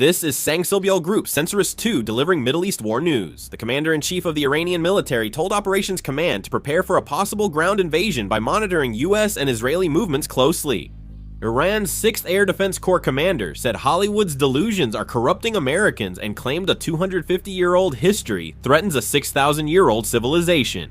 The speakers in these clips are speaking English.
This is Sang Silbyul Group, Censorist 2, delivering Middle East war news. The commander-in-chief of the Iranian military told Operations Command to prepare for a possible ground invasion by monitoring US and Israeli movements closely. Iran's 6th Air Defense Corps commander said Hollywood's delusions are corrupting Americans and claimed a 250-year-old history threatens a 6,000-year-old civilization.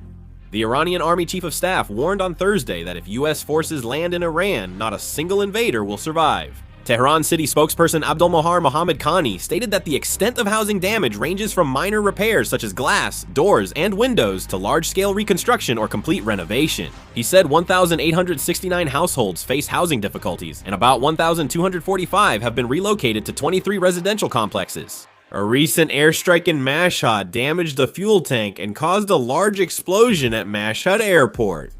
The Iranian Army Chief of Staff warned on Thursday that if US forces land in Iran, not a single invader will survive. Tehran city spokesperson Abdulmohar Mohammad Khani stated that the extent of housing damage ranges from minor repairs such as glass, doors, and windows to large-scale reconstruction or complete renovation. He said 1,869 households face housing difficulties, and about 1,245 have been relocated to 23 residential complexes. A recent airstrike in Mashhad damaged a fuel tank and caused a large explosion at Mashhad Airport.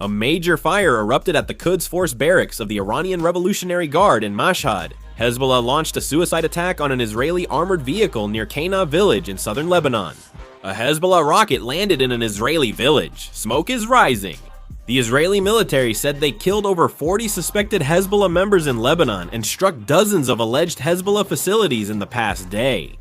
A major fire erupted at the Quds Force barracks of the Iranian Revolutionary Guard in Mashhad. Hezbollah launched a suicide attack on an Israeli armored vehicle near Kana village in southern Lebanon. A Hezbollah rocket landed in an Israeli village. Smoke is rising. The Israeli military said they killed over 40 suspected Hezbollah members in Lebanon and struck dozens of alleged Hezbollah facilities in the past day.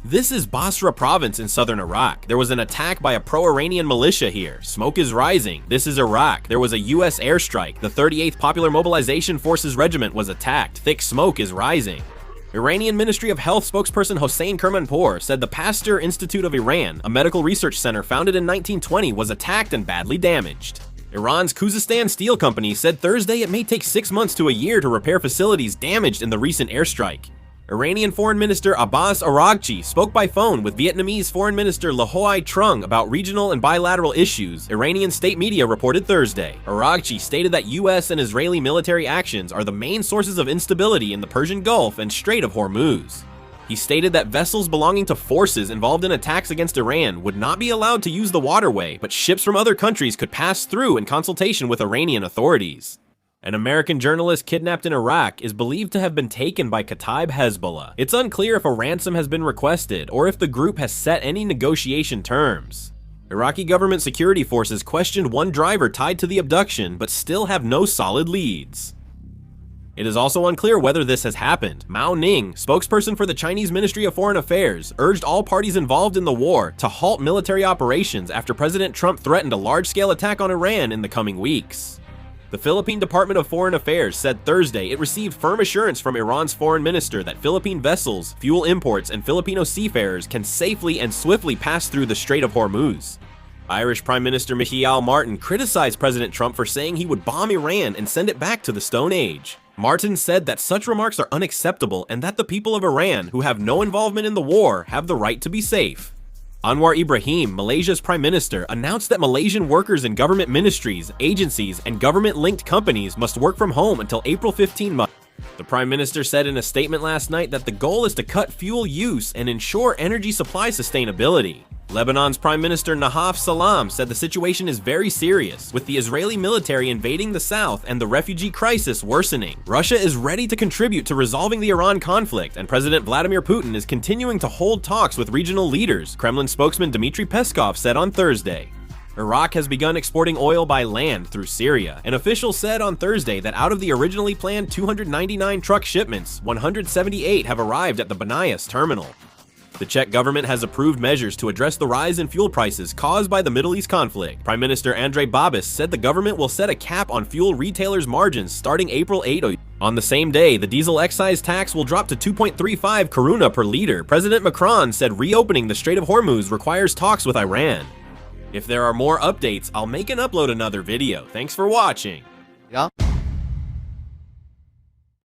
This is Basra province in southern Iraq. There was an attack by a pro-Iranian militia here. Smoke is rising. This is Iraq. There was a US airstrike. The 38th Popular Mobilization Forces Regiment was attacked. Thick smoke is rising. Iranian Ministry of Health spokesperson Hossein Kermanpour said the Pasteur Institute of Iran, a medical research center founded in 1920, was attacked and badly damaged. Iran's Khuzestan Steel Company said Thursday it may take 6 months to a year to repair facilities damaged in the recent airstrike. Iranian Foreign Minister Abbas Araghchi spoke by phone with Vietnamese Foreign Minister Lahoai Trung about regional and bilateral issues, Iranian state media reported Thursday. Araghchi stated that US and Israeli military actions are the main sources of instability in the Persian Gulf and Strait of Hormuz. He stated that vessels belonging to forces involved in attacks against Iran would not be allowed to use the waterway, but ships from other countries could pass through in consultation with Iranian authorities. An American journalist kidnapped in Iraq is believed to have been taken by Kataib Hezbollah. It's unclear if a ransom has been requested or if the group has set any negotiation terms. Iraqi government security forces questioned one driver tied to the abduction, but still have no solid leads. It is also unclear whether this has happened. Mao Ning, spokesperson for the Chinese Ministry of Foreign Affairs, urged all parties involved in the war to halt military operations after President Trump threatened a large-scale attack on Iran in the coming weeks. The Philippine Department of Foreign Affairs said Thursday it received firm assurance from Iran's foreign minister that Philippine vessels, fuel imports, and Filipino seafarers can safely and swiftly pass through the Strait of Hormuz. Irish Prime Minister Micheál Martin criticized President Trump for saying he would bomb Iran and send it back to the Stone Age. Martin said that such remarks are unacceptable and that the people of Iran, who have no involvement in the war, have the right to be safe. Anwar Ibrahim, Malaysia's prime minister, announced that Malaysian workers in government ministries, agencies, and government-linked companies must work from home until April 15. The prime minister said in a statement last night that the goal is to cut fuel use and ensure energy supply sustainability. Lebanon's Prime Minister Nahaf Salam said the situation is very serious, with the Israeli military invading the south and the refugee crisis worsening. Russia is ready to contribute to resolving the Iran conflict, and President Vladimir Putin is continuing to hold talks with regional leaders, Kremlin spokesman Dmitry Peskov said on Thursday. Iraq has begun exporting oil by land through Syria. An official said on Thursday that out of the originally planned 299 truck shipments, 178 have arrived at the Banias terminal. The Czech government has approved measures to address the rise in fuel prices caused by the Middle East conflict. Prime Minister Andrej Babis said the government will set a cap on fuel retailers' margins starting April 8. On the same day, the diesel excise tax will drop to 2.35 koruna per liter. President Macron said reopening the Strait of Hormuz requires talks with Iran. If there are more updates, I'll make and upload another video. Thanks for watching. Yeah.